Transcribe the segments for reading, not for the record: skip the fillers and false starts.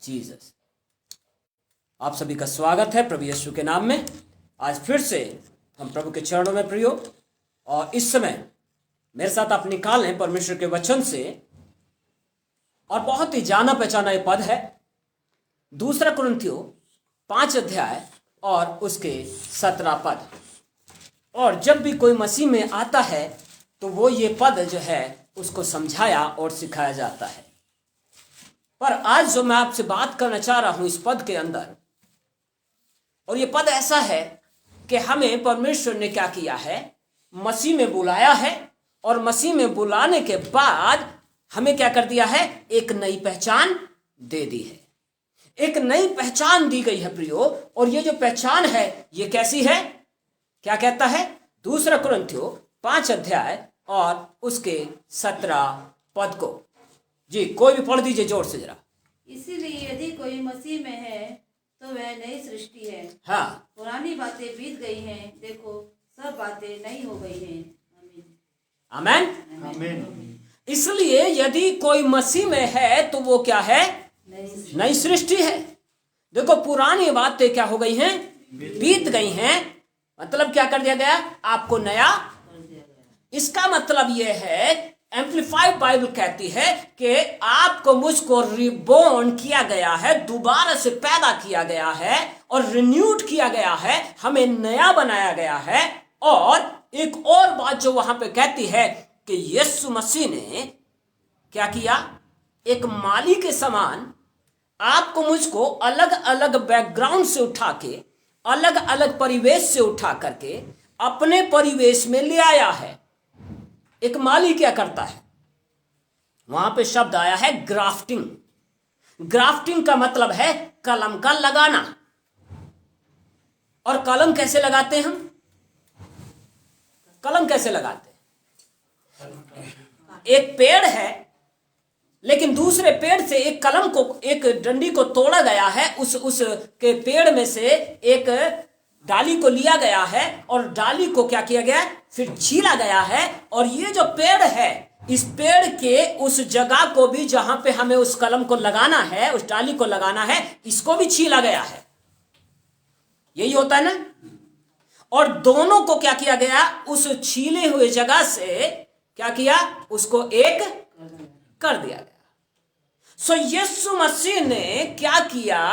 Jesus. आप सभी का स्वागत है प्रभु यीशु के नाम में। आज फिर से हम प्रभु के चरणों में प्रियो, और इस समय मेरे साथ आप निकाल लें परमेश्वर के वचन से, और बहुत ही जाना पहचाना ये पद है 2 कुरिन्थियों 5 अध्याय और उसके 17 पद। और जब भी कोई मसीह में आता है तो वो ये पद जो है उसको समझाया और सिखाया जाता है। पर आज जो मैं आपसे बात करना चाह रहा हूं इस पद के अंदर, और ये पद ऐसा है कि हमें परमेश्वर ने क्या किया है, मसीह में बुलाया है, और मसीह में बुलाने के बाद हमें क्या कर दिया है, एक नई पहचान दे दी है। एक नई पहचान दी गई है प्रियो, और ये जो पहचान है ये कैसी है, क्या कहता है 2 कुरिन्थियों 5 अध्याय और उसके 17 पद को। जी कोई भी पढ़ दीजिए जोर से जरा। इसीलिए यदि कोई मसीह में है तो वह नई सृष्टि है। हाँ, पुरानी बातें बीत गई हैं, देखो सब बातें नई हो गई हैं। आमीन आमीन। इसलिए यदि कोई मसीह में है तो वो क्या है, नई सृष्टि है। देखो पुरानी बातें क्या हो गई हैं, बीत गई हैं। मतलब क्या कर दिया गया, आपको नया। इसका मतलब यह है, एम्प्लीफाइड बाइबल कहती है कि आपको मुझको रिबॉर्न किया गया है, दोबारा से पैदा किया गया है और रिन्यूड किया गया है, हमें नया बनाया गया है। और एक और बात जो वहां पे कहती है कि यीशु मसीह ने क्या किया, एक माली के समान आपको मुझको अलग अलग बैकग्राउंड से उठा के, अलग अलग परिवेश से उठा करके अपने परिवेश में ले आया है। एक माली क्या करता है, वहां पे शब्द आया है ग्राफ्टिंग। ग्राफ्टिंग का मतलब है कलम का लगाना। और कलम कैसे लगाते हैं हम, कलम कैसे लगाते हैं, एक पेड़ है लेकिन दूसरे पेड़ से एक कलम को, एक डंडी को तोड़ा गया है, उस के पेड़ में से एक डाली को लिया गया है और डाली को क्या किया गया, फिर छीला गया है। और ये जो पेड़ है, इस पेड़ के उस जगह को भी जहां पे हमें उस कलम को लगाना है, उस डाली को लगाना है, इसको भी छीला गया है। यही होता है ना। और दोनों को क्या किया गया, उस छीले हुए जगह से क्या किया, उसको एक कर दिया गया। सो यीशु मसीह ने क्या किया,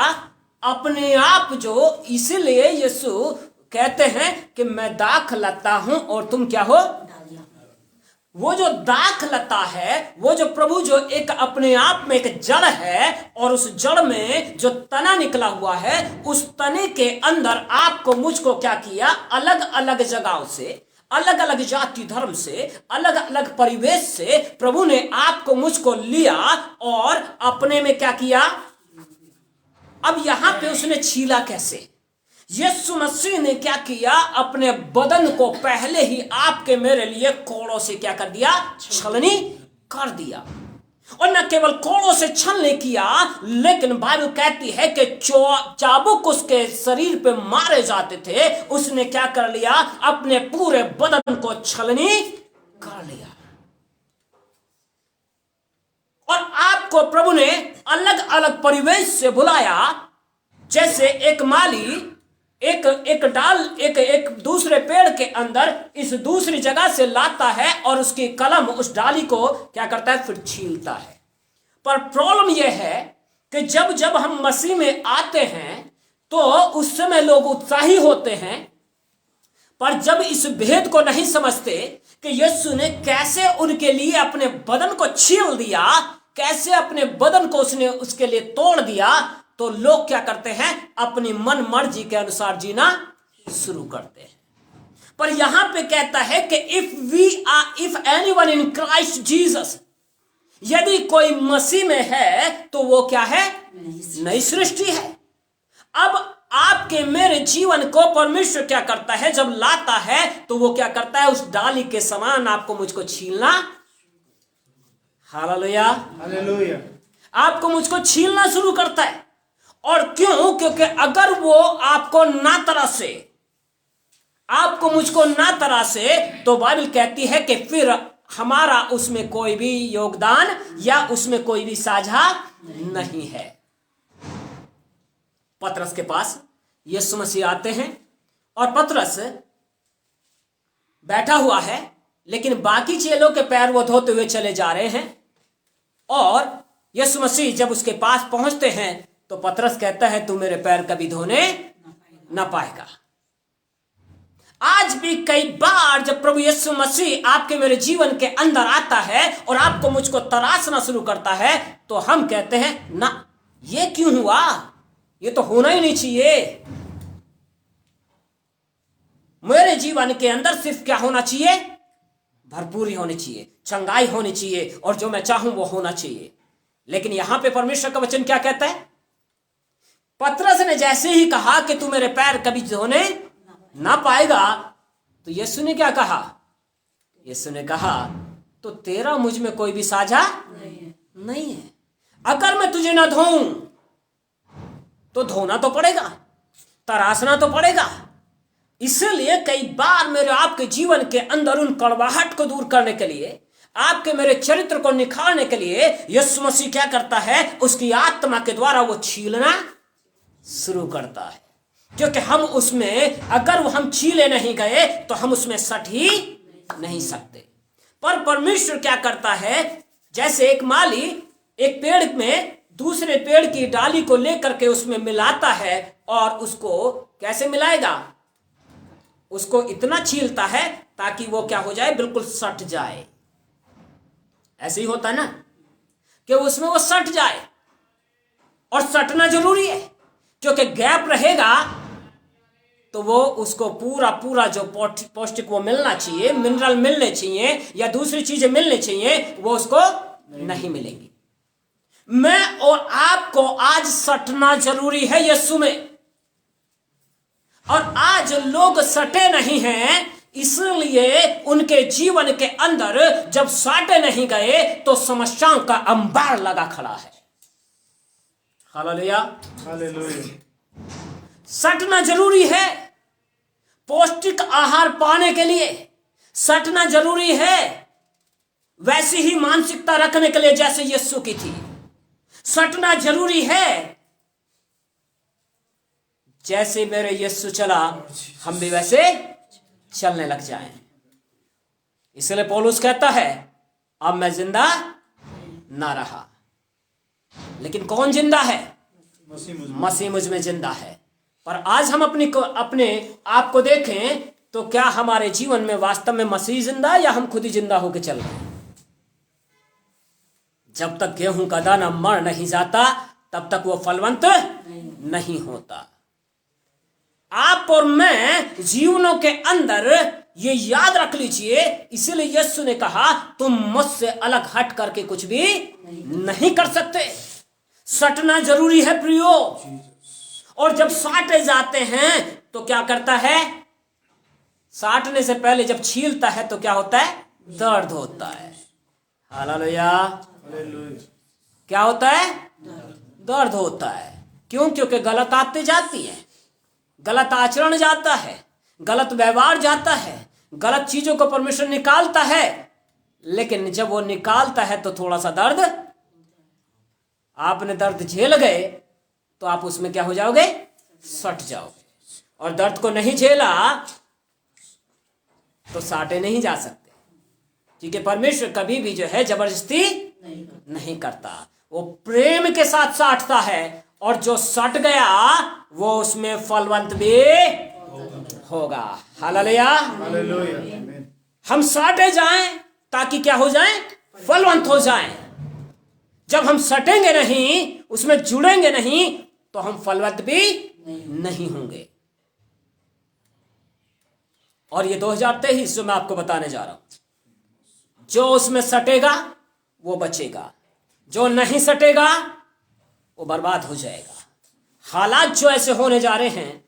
अपने आप जो, इसीलिए यीशु कहते हैं कि मैं दाख लता हूं और तुम क्या हो, वो जो दाख लता है, वो जो प्रभु जो एक अपने आप में एक जड़ है, और उस जड़ में जो तना निकला हुआ है, उस तने के अंदर आपको मुझको क्या किया, अलग अलग जगहों से, अलग अलग जाति धर्म से, अलग अलग परिवेश से प्रभु ने आपको मुझको लिया और अपने में क्या किया। अब यहां पे उसने छीला कैसे, यीशु मसीह ने क्या किया, अपने बदन को पहले ही आपके मेरे लिए कोड़ों से क्या कर दिया, छलनी कर दिया। और न केवल कोड़ों से छलनी किया, लेकिन बाइबल कहती है कि चाबुक उसके शरीर पे मारे जाते थे, उसने क्या कर लिया, अपने पूरे बदन को छलनी कर लिया। और आपको प्रभु ने अलग अलग परिवेश से बुलाया। जैसे एक माली एक दूसरे पेड़ के अंदर इस दूसरी जगह से लाता है और उसकी कलम उस डाली को क्या करता है, फिर छीलता है। पर प्रॉब्लम यह है कि जब जब हम मसीह में आते हैं तो उस समय लोग उत्साही होते हैं, पर जब इस भेद को नहीं समझते कि यीशु ने कैसे उनके लिए अपने बदन को छील दिया, कैसे अपने बदन को उसने उसके लिए तोड़ दिया, तो लोग क्या करते हैं, अपनी मन मर्जी के अनुसार जीना शुरू करते हैं। पर यहां पे कहता है कि if anyone in Christ Jesus, यदि कोई मसीह में है तो वो क्या है, नई सृष्टि है। अब आपके मेरे जीवन को परमेश्वर क्या करता है, जब लाता है तो वो क्या करता है, उस डाली के समान आपको मुझको छीलना, हालेलुया हालेलुया, आपको मुझको छीलना शुरू करता है। और क्यों, क्योंकि अगर वो आपको ना तरह से, आपको मुझको ना तरह से, तो बाइबल कहती है कि फिर हमारा उसमें कोई भी योगदान या उसमें कोई भी साझा नहीं है। पतरस के पास यीशु मसीह आते हैं और पतरस बैठा हुआ है, लेकिन बाकी चेलों के पैर वो धोते हुए चले जा रहे हैं। और यीशु मसीह जब उसके पास पहुंचते हैं तो पतरस कहता है, तू मेरे पैर कभी धोने ना पाएगा। आज भी कई बार जब प्रभु यीशु मसीह आपके मेरे जीवन के अंदर आता है और आपको मुझको तराशना शुरू करता है, तो हम कहते हैं ना, ये क्यों हुआ, ये तो होना ही नहीं चाहिए। मेरे जीवन के अंदर सिर्फ क्या होना चाहिए, भरपूरी होनी चाहिए, चंगाई होनी चाहिए, और जो मैं चाहूं वो होना चाहिए। लेकिन यहां पे परमेश्वर का वचन क्या कहता है? पतरस ने जैसे ही कहा कि तू मेरे पैर कभी धोने ना पाएगा, तो यीशु ने क्या कहा? यीशु ने कहा, तो तेरा मुझ में कोई भी साझा नहीं है। अगर मैं तुझे ना धोऊं तो धोना तो पड़ेगा, तराशना तो पड़ेगा। इसलिए कई बार मेरे आपके जीवन के अंदर उन कड़वाहट को दूर करने के लिए, आपके मेरे चरित्र को निखारने के लिए यीशु मसीह क्या करता है? उसकी आत्मा के द्वारा वो छीलना शुरू करता है। क्योंकि हम उसमें, अगर वो हम छीले नहीं गए तो हम उसमें सट ही नहीं सकते। पर परमेश्वर क्या करता है? जैसे एक माली एक पेड़ में दूसरे पेड़ की डाली को लेकर के उसमें मिलाता है, और उसको कैसे मिलाएगा? उसको इतना छीलता है ताकि वो क्या हो जाए, बिल्कुल सट जाए। ऐसे ही होता है ना कि उसमें वो सट जाए, और सटना जरूरी है, क्योंकि गैप रहेगा तो वो उसको पूरा पूरा जो पौष्टिक वो मिलना चाहिए, मिनरल मिलने चाहिए या दूसरी चीजें मिलने चाहिए, वो उसको नहीं मिलेंगी। मैं और आपको आज सटना जरूरी है यीशु में, और आज लोग सटे नहीं हैं, इसलिए उनके जीवन के अंदर जब साटे नहीं गए तो समस्याओं का अंबार लगा खड़ा है। Hallelujah, hallelujah. सटना जरूरी है, पौष्टिक आहार पाने के लिए सटना जरूरी है। वैसी ही मानसिकता रखने के लिए जैसे यीशु की थी, सटना जरूरी है। जैसे मेरे यीशु चला, हम भी वैसे चलने लग जाएं। इसलिए पौलुस कहता है, अब मैं जिंदा ना रहा, लेकिन कौन जिंदा है? मसीह मुझ में जिंदा है। पर आज हम अपने आप को देखें तो क्या हमारे जीवन में वास्तव में मसीह जिंदा है, या हम खुद ही जिंदा होकर चल रहे हैं? जब तक गेहूं का दाना मर नहीं जाता तब तक वो फलवंत नहीं होता। आप और मैं जीवनों के अंदर ये याद रख लीजिए। इसलिए यीशु ने कहा, तुम मुझसे अलग हट करके कुछ भी नहीं कर सकते। सटना जरूरी है प्रियो। और जब साटे जाते हैं तो क्या करता है? साटने से पहले जब छीलता है तो क्या होता है? दर्द होता है। हालेलुया, क्या होता है? दर्द होता है। क्यों? क्योंकि गलत आदतें जाती हैं, गलत आचरण जाता है, गलत व्यवहार जाता है, गलत चीजों को परमेश्वर निकालता है। लेकिन जब वो निकालता है तो थोड़ा सा दर्द, आपने दर्द झेल गए तो आप उसमें क्या हो जाओगे? सट जाओगे। और दर्द को नहीं झेला तो साटे नहीं जा सकते, क्योंकि परमेश्वर कभी भी जो है जबरदस्ती नहीं करता, वो प्रेम के साथ साटता है। और जो सट गया वो उसमें फलवंत भी होगा। हालेलुया, हम साटे जाएं ताकि क्या हो जाएं? फलवंत हो जाएं। जब हम सटेंगे नहीं, उसमें जुड़ेंगे नहीं, तो हम फलवंत भी नहीं होंगे। और ये 2023 जो मैं आपको बताने जा रहा हूं, जो उसमें सटेगा वो बचेगा, जो नहीं सटेगा वो बर्बाद हो जाएगा। हालात जो ऐसे होने जा रहे हैं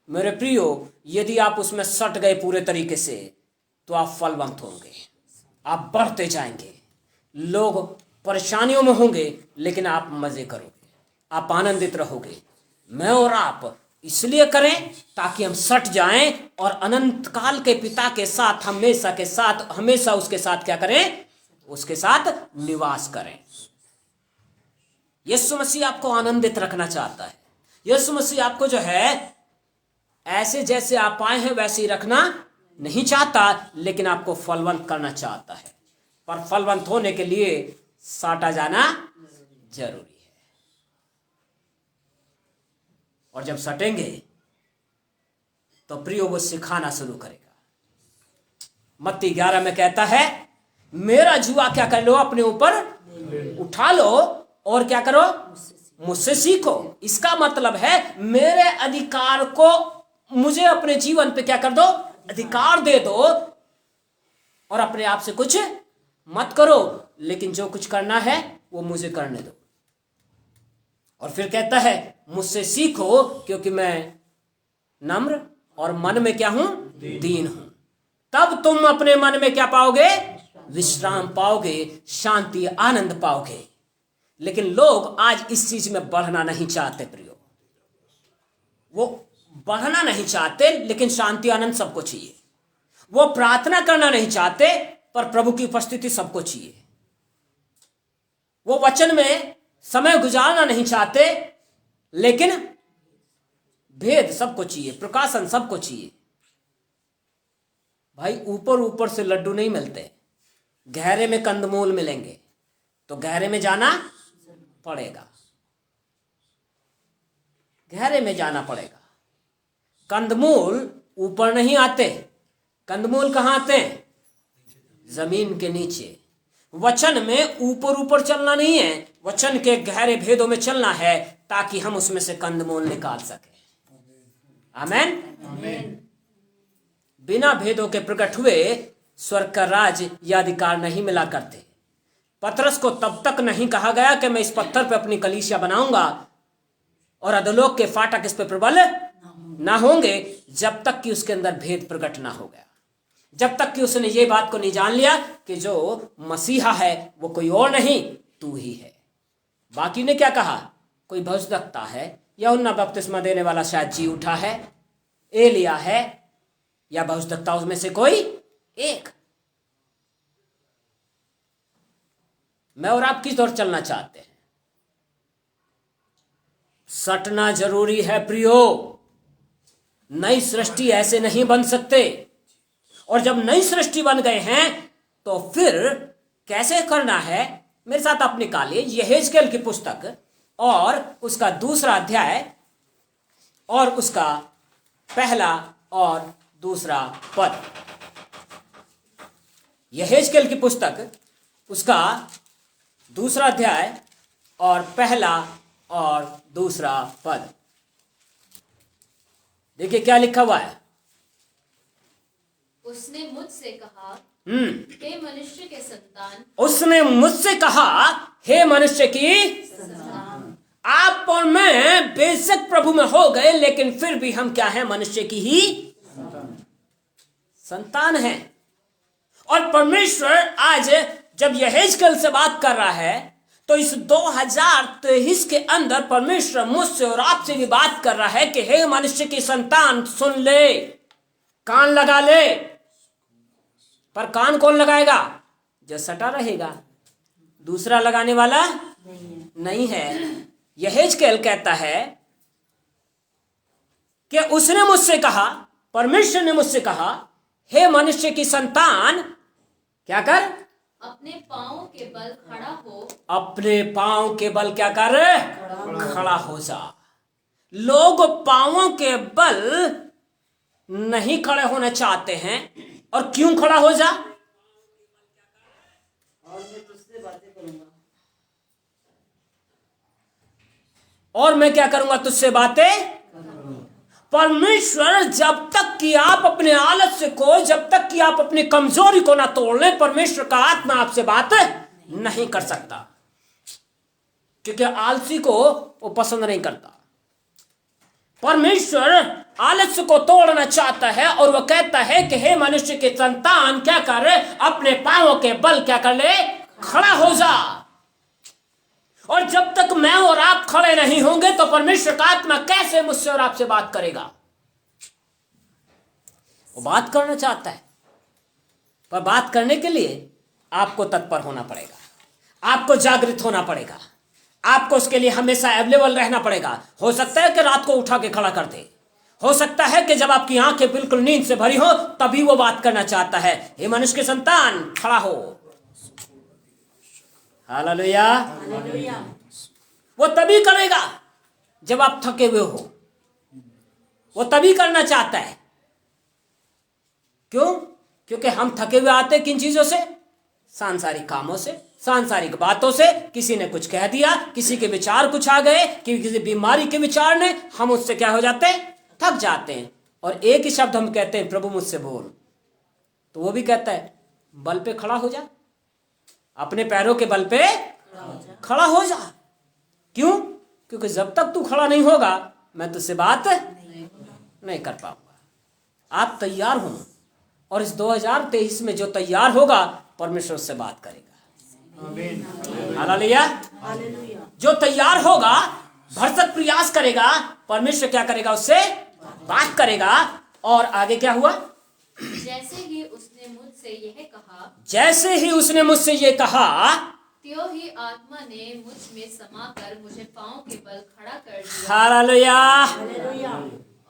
मेरे प्रियो, यदि आप उसमें सट गए पूरे तरीके से तो आप फलवंत होंगे, आप बढ़ते जाएंगे। लोग परेशानियों में होंगे लेकिन आप मजे करोगे, आप आनंदित रहोगे। मैं और आप इसलिए करें ताकि हम सट जाएं और अनंत काल के पिता के साथ हमेशा उसके साथ क्या करें? उसके साथ निवास करें। यीशु मसीह आपको आनंदित रखना चाहता है। यीशु मसीह आपको जो है ऐसे जैसे आप आए हैं वैसे ही रखना नहीं चाहता, लेकिन आपको फलवंत करना चाहता है। पर फलवंत होने के लिए साटा जाना जरूरी है। और जब सटेंगे तो प्रियो वो सिखाना शुरू करेगा। मत्ती 11 में कहता है, मेरा जुआ क्या कर लो, अपने ऊपर उठा लो और क्या करो, मुझसे सीखो। इसका मतलब है मेरे अधिकार को मुझे अपने जीवन पे क्या कर दो, अधिकार दे दो, और अपने आप से कुछ मत करो, लेकिन जो कुछ करना है वो मुझे करने दो। और फिर कहता है मुझसे सीखो, क्योंकि मैं नम्र और मन में क्या हूं, दीन हूं। तब तुम अपने मन में क्या पाओगे, विश्राम पाओगे, शांति, आनंद पाओगे। लेकिन लोग आज इस चीज में बढ़ना नहीं चाहते प्रियो, वो बढ़ना नहीं चाहते, लेकिन शांति आनंद सबको चाहिए। वो प्रार्थना करना नहीं चाहते, पर प्रभु की उपस्थिति सबको चाहिए। वो वचन में समय गुजारना नहीं चाहते, लेकिन भेद सबको चाहिए, प्रकाशन सबको चाहिए। भाई ऊपर ऊपर से लड्डू नहीं मिलते, गहरे में कंदमूल मिलेंगे, तो गहरे में जाना पड़ेगा, गहरे में जाना पड़ेगा। कंदमूल ऊपर नहीं आते, कंदमूल कहां आते हैं, जमीन के नीचे। वचन में ऊपर ऊपर चलना नहीं है, वचन के गहरे भेदों में चलना है, ताकि हम उसमें से कंदमूल निकाल सके। आमेन। बिना भेदों के प्रकट हुए स्वर्ग का राज या अधिकार नहीं मिला करते। पतरस को तब तक नहीं कहा गया कि मैं इस पत्थर पे अपनी कलीसिया बनाऊंगा और अधोलोक के फाटक इस पे प्रबल ना होंगे, जब तक कि उसके अंदर भेद प्रकट ना हो गया, जब तक कि उसने ये बात को नहीं जान लिया कि जो मसीहा है वो कोई और नहीं, तू ही है। बाकी ने क्या कहा, कोई भविष्यवक्ता है, यूहन्ना बपतिस्मा देने वाला शायद जी उठा है, एलिया है, या भविष्यवक्ता उसमें से कोई एक। मैं और आप किस दौर चलना चाहते हैं? सटना जरूरी है प्रियो। नई सृष्टि ऐसे नहीं बन सकते, और जब नई सृष्टि बन गए हैं तो फिर कैसे करना है? मेरे साथ आप निकालिए यहेजकेल की पुस्तक और उसका 2 अध्याय और उसका 1 और 2 पद। यहेजकेल की पुस्तक उसका 2 अध्याय और 1 और 2 पद। देखिए क्या लिखा हुआ है। उसने मुझसे कहा, हे मनुष्य के संतान, उसने मुझसे कहा, हे मनुष्य की संतान। आप और मैं बेशक प्रभु में हो गए, लेकिन फिर भी हम क्या हैं? मनुष्य की ही संतान हैं। और परमेश्वर आज जब यहेजकेल से बात कर रहा है, तो इस 2023 के अंदर परमेश्वर मुझसे और आपसे भी बात कर रहा है कि हे मनुष्य की संतान, सुन ले, कान लगा ले। पर कान कौन लगाएगा? जो सटा रहेगा, दूसरा लगाने वाला नहीं है। यहेजकेल कहता है कि उसने मुझसे कहा, परमेश्वर ने मुझसे कहा, हे मनुष्य की संतान, क्या कर? अपने पांवों के बल खड़ा हो। अपने पांव के बल क्या कर? खड़ा हो जा। लोग पांवों के बल नहीं खड़े होना चाहते हैं। और क्यों खड़ा हो जा? और मैं क्या करूंगा? तुझसे बातें। परमेश्वर जब तक कि आप अपने आलस्य को, जब तक कि आप अपनी कमजोरी को ना तोड़ लें, परमेश्वर का आत्मा आपसे बात नहीं कर सकता, क्योंकि आलसी को वो पसंद नहीं करता। परमेश्वर आलस्य को तोड़ना चाहता है, और वो कहता है कि हे मनुष्य के संतान, क्या कर? अपने पांवों के बल क्या कर ले? खड़ा हो जा। और जब तक मैं और आप खड़े नहीं होंगे, तो परमेश्वर का आत्मा कैसे मुझसे और आपसे बात करेगा? वो बात करना चाहता है, पर बात करने के लिए आपको तत्पर होना पड़ेगा, आपको जागृत होना पड़ेगा, आपको उसके लिए हमेशा अवेलेबल रहना पड़ेगा। हो सकता है कि रात को उठा के खड़ा कर दे, हो सकता है कि जब आपकी आंखें बिल्कुल नींद से भरी हो तभी वो बात करना चाहता है। हे मनुष्य के संतान, खड़ा हो। हालेलुया। हालेलुया। वो तभी करेगा जब आप थके हुए हो, वो तभी करना चाहता है। क्यों? क्योंकि हम थके हुए आते किन चीजों से? सांसारिक कामों से, सांसारिक बातों से। किसी ने कुछ कह दिया, किसी के विचार कुछ आ गए, किसी बीमारी के विचार ने, हम उससे क्या हो जाते हैं? थक जाते हैं। और एक ही शब्द हम कहते हैं, प्रभु मुझसे बोल, तो वो भी कहता है बल पे खड़ा हो जा, अपने पैरों के बल पे खड़ा हो जा। क्यों? क्योंकि जब तक तू खड़ा नहीं होगा मैं तुझसे बात नहीं कर पाऊंगा। आप तैयार हो, और इस 2023 में जो तैयार होगा परमेश्वर उससे बात करेगा। हालेलुया। हालेलुया। जो तैयार होगा, भरसक प्रयास करेगा, परमेश्वर क्या करेगा? उससे बात करेगा। और आगे क्या हुआ? जैसे ही उसने मुझसे यह कहा, जैसे ही उसने मुझसे ये कहा, त्यों ही आत्मा ने मुझ में समाकर मुझे पांव के बल खड़ा कर दिया, हालेलुया। हालेलुया।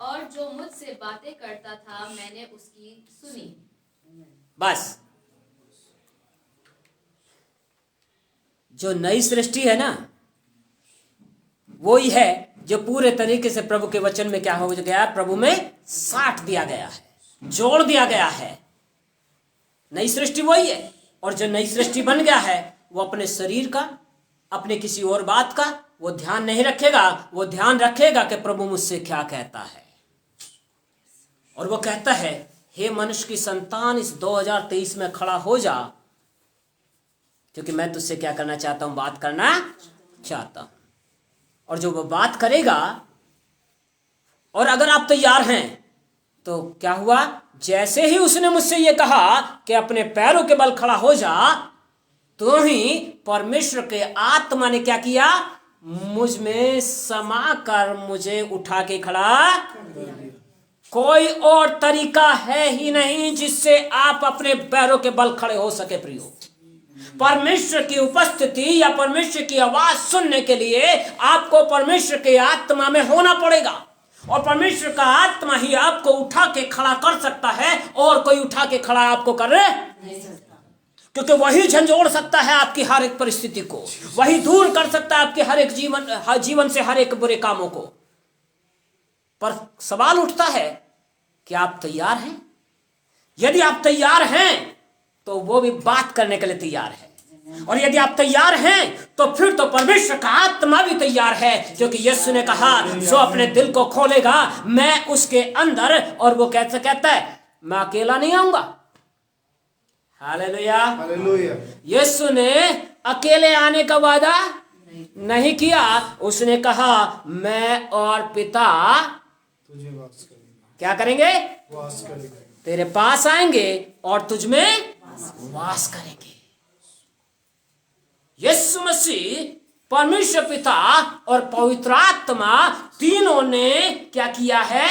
और जो मुझसे बातें करता था मैंने उसकी सुनी। बस जो नई सृष्टि है ना, वो ही है जो पूरे तरीके से प्रभु के वचन में क्या हो गया? प्रभु में साट दिया गया है, जोड़ दिया गया है। नई सृष्टि वही है। और जो नई सृष्टि बन गया है वो अपने शरीर का, अपने किसी और बात का वो ध्यान नहीं रखेगा। वो ध्यान रखेगा कि प्रभु मुझसे क्या कहता है। और वो कहता है, हे मनुष्य की संतान, इस 2023 में खड़ा हो जा, क्योंकि मैं तुझसे क्या करना चाहता हूं? बात करना चाहता हूं। और जो वो बात करेगा, और अगर आप तैयार हैं तो क्या हुआ? जैसे ही उसने मुझसे ये कहा कि अपने पैरों के बल खड़ा हो जा, तो ही परमेश्वर के आत्मा ने क्या किया? मुझ में समा कर मुझे उठा के खड़ा। कोई और तरीका है ही नहीं जिससे आप अपने पैरों के बल खड़े हो सके प्रियो। परमेश्वर की उपस्थिति या परमेश्वर की आवाज सुनने के लिए आपको परमेश्वर के आत्मा में होना पड़ेगा। और परमेश्वर का आत्मा ही आपको उठा के खड़ा कर सकता है, और कोई उठा के खड़ा आपको कर नहीं सकता। क्योंकि वही झंझोड़ सकता है आपकी हर एक परिस्थिति को, वही दूर कर सकता है आपके हर एक जीवन से हर एक बुरे कामों को। पर सवाल उठता है कि आप तैयार हैं? यदि आप तैयार हैं तो वो भी बात करने के लिए तैयार है। और यदि आप तैयार हैं तो फिर तो परमेश्वर का आत्मा भी तैयार है, क्योंकि यीशु ने कहा, जो अपने दिल को खोलेगा मैं उसके अंदर। और वो कैसे कहता है? मैं अकेला नहीं आऊंगा। हालेलुया। हालेलुया। यीशु ने अकेले आने का वादा नहीं किया। उसने कहा, मैं और पिता तुझे वास करेगा। क्या करेंगे? वास करेगा। तेरे पास आएंगे और तुझ में वास करेंगे। यीशु मसीह, परमेश्वर पिता और पवित्र आत्मा तीनों ने क्या किया है?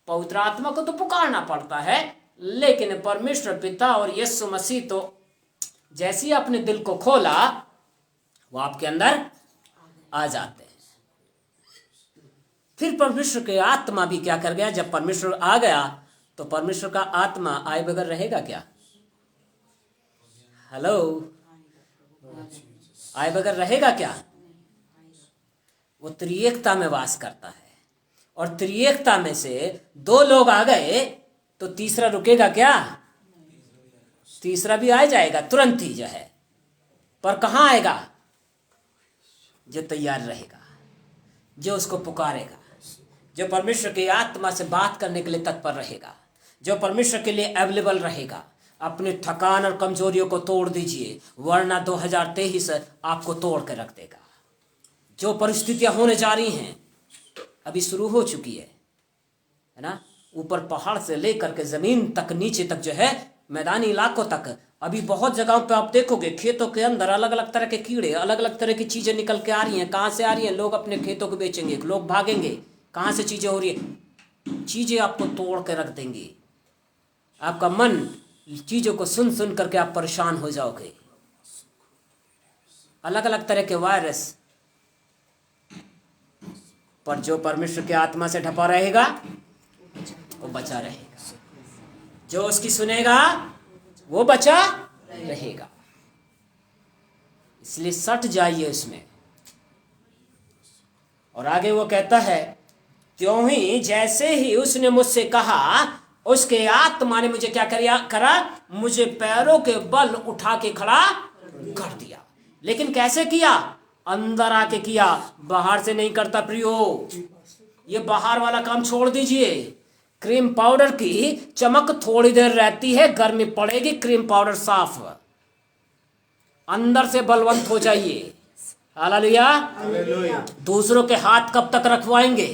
पवित्र आत्मा को तो पुकारना पड़ता है, लेकिन परमेश्वर पिता और यीशु मसीह तो जैसे ही अपने दिल को खोला वो आपके अंदर आ जाते हैं। फिर परमेश्वर के आत्मा भी क्या कर गया? जब परमेश्वर आ गया तो परमेश्वर का आत्मा आए बगैर रहेगा क्या? हेलो, आए बगैर रहेगा क्या? वो त्रिएकता में वास करता है, और त्रिएकता में से दो लोग आ गए तो तीसरा रुकेगा क्या? तीसरा भी आ जाएगा तुरंत ही जो है। पर कहाँ आएगा? जो तैयार रहेगा, जो उसको पुकारेगा, जो परमेश्वर की आत्मा से बात करने के लिए तत्पर रहेगा, जो परमेश्वर के लिए अवेलेबल रहेगा। अपने थकान और कमजोरियों को तोड़ दीजिए, वरना 2023 आपको तोड़ के रख देगा। जो परिस्थितियां होने जा रही हैं, अभी शुरू हो चुकी है ना? ऊपर पहाड़ से लेकर के जमीन तक, नीचे तक जो है, मैदानी इलाकों तक, अभी बहुत जगहों पे आप देखोगे खेतों के अंदर अलग अलग तरह के कीड़े, अलग अलग तरह की चीजें निकल के आ रही हैं। कहाँ से आ रही हैं? लोग अपने खेतों को बेचेंगे, लोग भागेंगे। कहाँ से चीजें हो रही है? चीजें आपको तोड़ के रख देंगी। आपका मन चीजों को सुन सुन करके आप परेशान हो जाओगे। अलग अलग तरह के वायरस, पर जो परमेश्वर की आत्मा से ढपा रहेगा वो बचा रहेगा, जो उसकी सुनेगा वो बचा रहेगा। इसलिए सट जाइए इसमें। और आगे वो कहता है, त्यों ही जैसे ही उसने मुझसे कहा, उसके आत्मा ने मुझे क्या करा, मुझे पैरों के बल उठा के खड़ा कर दिया। लेकिन कैसे किया? अंदर आके किया, बाहर से नहीं करता प्रियो। ये बाहर वाला काम छोड़ दीजिए। क्रीम पाउडर की चमक थोड़ी देर रहती है, गर्मी पड़ेगी, क्रीम पाउडर साफ। अंदर से बलवंत हो जाइए। हालेलुया। दूसरों के हाथ कब तक रखवाएंगे?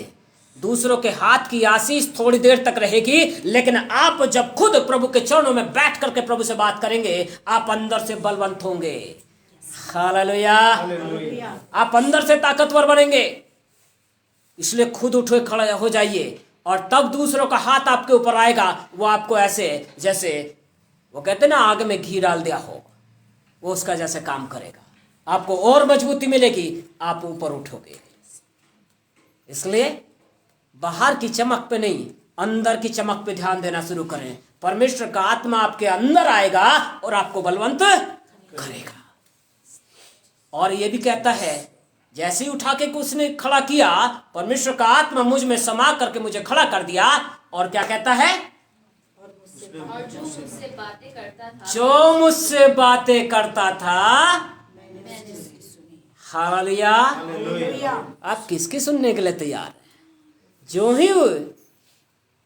दूसरों के हाथ की आशीष थोड़ी देर तक रहेगी, लेकिन आप जब खुद प्रभु के चरणों में बैठ करके प्रभु से बात करेंगे, आप अंदर से बलवंत होंगे। हालेलुया। आप अंदर से ताकतवर बनेंगे। इसलिए खुद उठे खड़े हो जाइए, और तब दूसरों का हाथ आपके ऊपर आएगा। वो आपको ऐसे, जैसे वो कहते ना आग में घी डाल दिया हो, वो उसका जैसे काम करेगा। आपको और मजबूती मिलेगी, आप ऊपर उठोगे। इसलिए बाहर की चमक पे नहीं, अंदर की चमक पे ध्यान देना शुरू करें। परमेश्वर का आत्मा आपके अंदर आएगा और आपको बलवंत करेगा। और ये भी कहता है, जैसे ही उठा के उसने खड़ा किया, परमेश्वर का आत्मा मुझ में समा करके मुझे खड़ा कर दिया। और क्या कहता है? और जो मुझसे बातें करता था, जो मुझसे बातें करता था, मैंने उसकी सुनी। हालेलुया। आप किसकी सुनने के लिए तैयार हैं? जो ही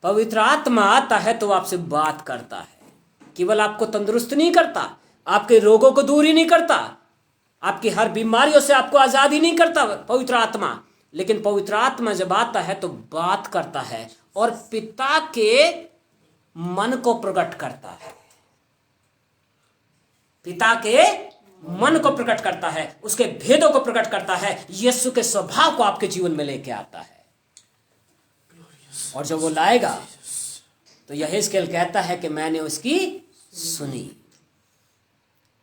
पवित्र आत्मा आता है तो आपसे बात करता है। केवल आपको तंदुरुस्त नहीं करता, आपके रोगों को दूर ही नहीं करता, आपकी हर बीमारियों से आपको आजादी नहीं करता पवित्र आत्मा, लेकिन पवित्र आत्मा जब आता है तो बात करता है और पिता के मन को प्रकट करता है। पिता के मन को प्रकट करता है, उसके भेदों को प्रकट करता है, यीशु के स्वभाव को आपके जीवन में लेके आता है। और जब वो लाएगा तो यहेजकेल कहता है कि मैंने उसकी सुनी।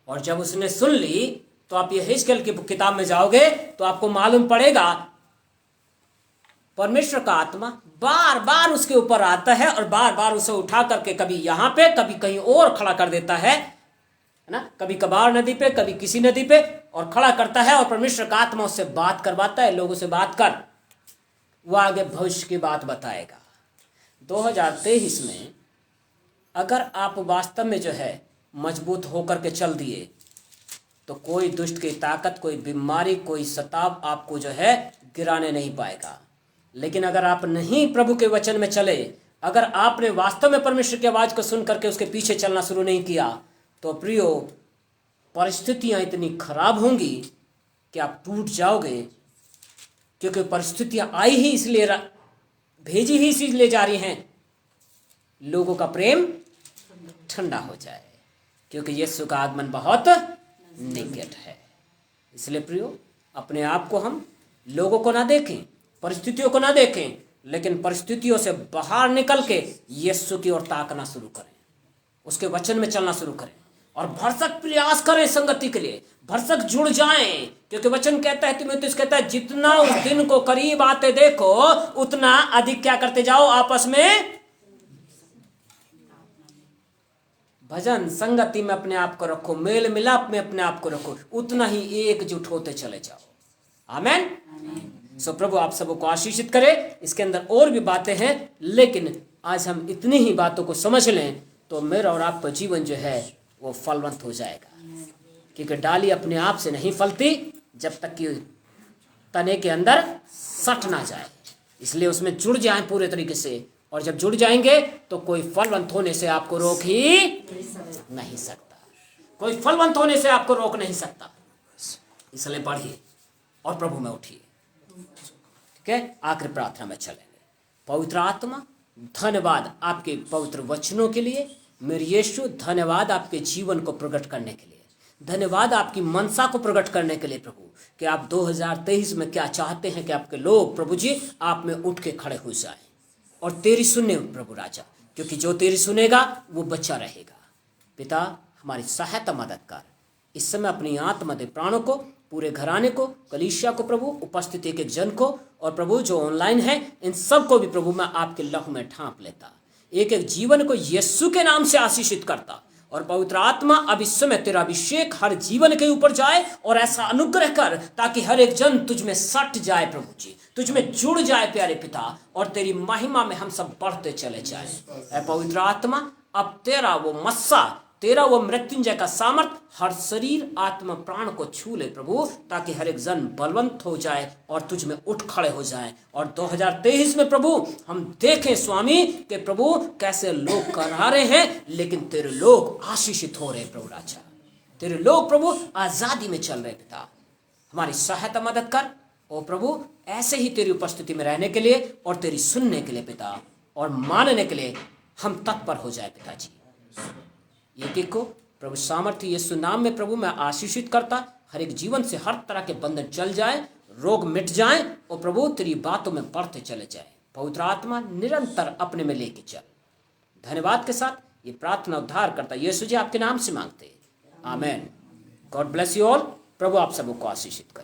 और जब उसने सुन ली तो आप यहेजकेल की किताब में जाओगे तो आपको मालूम पड़ेगा परमेश्वर का आत्मा बार बार उसके ऊपर आता है और बार बार उसे उठा करके कभी यहां पे कभी कहीं और खड़ा कर देता है ना, कभी कबार नदी पे कभी किसी नदी पे, और खड़ा करता है। और परमेश्वर का आत्मा उससे बात करवाता है, लोगों से बात कर, वो आगे भविष्य की बात बताएगा। 2023 में अगर आप वास्तव में जो है मजबूत होकर के चल दिए तो कोई दुष्ट की ताकत, कोई बीमारी, कोई सताव आपको जो है गिराने नहीं पाएगा। लेकिन अगर आप नहीं प्रभु के वचन में चले, अगर आपने वास्तव में परमेश्वर की आवाज को सुन करके उसके पीछे चलना शुरू नहीं किया, तो प्रियो परिस्थितियां इतनी खराब होंगी कि आप टूट जाओगे। क्योंकि परिस्थितियां आई ही इसलिए, भेजी ही इसलिए जा रही हैं, लोगों का प्रेम ठंडा हो जाए, क्योंकि यीशु का आगमन बहुत निकट है। इसलिए प्रियो अपने आप को हम लोगों को ना देखें, परिस्थितियों को ना देखें, लेकिन परिस्थितियों से बाहर निकल के यीशु की ओर ताकना शुरू करें, उसके वचन में चलना शुरू करें और भरसक प्रयास करें संगति के लिए, भरसक जुड़ जाएं। क्योंकि वचन कहता है, तीमुथियुस कहता है, जितना उस दिन को करीब आते देखो उतना अधिक क्या करते जाओ, आपस में भजन संगति में अपने आप को रखो, मेल मिलाप में अपने आप को रखो, उतना ही एकजुट होते चले जाओ। आमेन। सो प्रभु आप सबको आशीषित करे। इसके अंदर और भी बातें हैं, लेकिन आज हम इतनी ही बातों को समझ लें तो मेरा और आपका जीवन जो है वो फलवंत हो जाएगा। क्योंकि डाली अपने आप से नहीं फलती जब तक कि तने के अंदर सट ना जाए। इसलिए उसमें जुड़ जाएं पूरे तरीके से, और जब जुड़ जाएंगे तो कोई फलवंत होने से आपको रोक ही नहीं सकता, कोई फलवंत होने से आपको रोक नहीं सकता। इसलिए बढ़िए और प्रभु में उठिए। ठीक है, आखिरी प्रार्थना में चलेंगे। पवित्र आत्मा धन्यवाद आपके पवित्र वचनों के लिए। मेरे यीशु धन्यवाद आपके जीवन को प्रकट करने के लिए, धन्यवाद आपकी मनसा को प्रकट करने के लिए प्रभु, कि आप 2023 में क्या चाहते हैं कि आपके लोग प्रभु जी आप में उठ के खड़े हो जाए और तेरी सुने प्रभु राजा, क्योंकि जो तेरी सुनेगा वो बचा रहेगा। पिता हमारी सहायता मदद कर, इस समय अपनी आत्मा दे प्राणों को पूरे घराने को, कलीसिया को प्रभु, उपस्थित एक एक जन को, और प्रभु जो ऑनलाइन है इन सबको भी प्रभु मैं आपके लहू में ढांप लेता, एक एक जीवन को यीशु के नाम से आशीषित करता। और पवित्र आत्मा अब इस समय तेरा अभिषेक हर जीवन के ऊपर जाए और ऐसा अनुग्रह कर ताकि हर एक जन तुझ में सट जाए प्रभु जी, तुझ में जुड़ जाए प्यारे पिता, और तेरी महिमा में हम सब बढ़ते चले जाए। ऐ पवित्र आत्मा, अब तेरा वो मस्सा, तेरा वो मृत्युंजय का सामर्थ हर शरीर, आत्मा, प्राण को छू ले प्रभु, ताकि हर एक जन बलवंत हो जाए और तुझ में उठ खड़े हो जाए। और 2023 में प्रभु हम देखें स्वामी कि प्रभु कैसे लोग करा रहे हैं, लेकिन तेरे लोग आशीषित हो रहे प्रभु राजा, तेरे लोग प्रभु आजादी में चल रहे पिता। हमारी सहायता मदद कर ओ प्रभु, ऐसे ही तेरी उपस्थिति में रहने के लिए और तेरी सुनने के लिए पिता, और मानने के लिए हम तत्पर हो जाए पिताजी। एक को प्रभु सामर्थ्य यीशु नाम में प्रभु मैं आशीषित करता, हर एक जीवन से हर तरह के बंधन चल जाए, रोग मिट जाए, और प्रभु तेरी बातों में बढ़ते चले जाए। पवित्र आत्मा निरंतर अपने में लेके चल। धन्यवाद के साथ ये प्रार्थना उद्धार करता यीशु जी आपके नाम से मांगते, amen. God bless you all. प्रभु आप सबको आशीषित करे।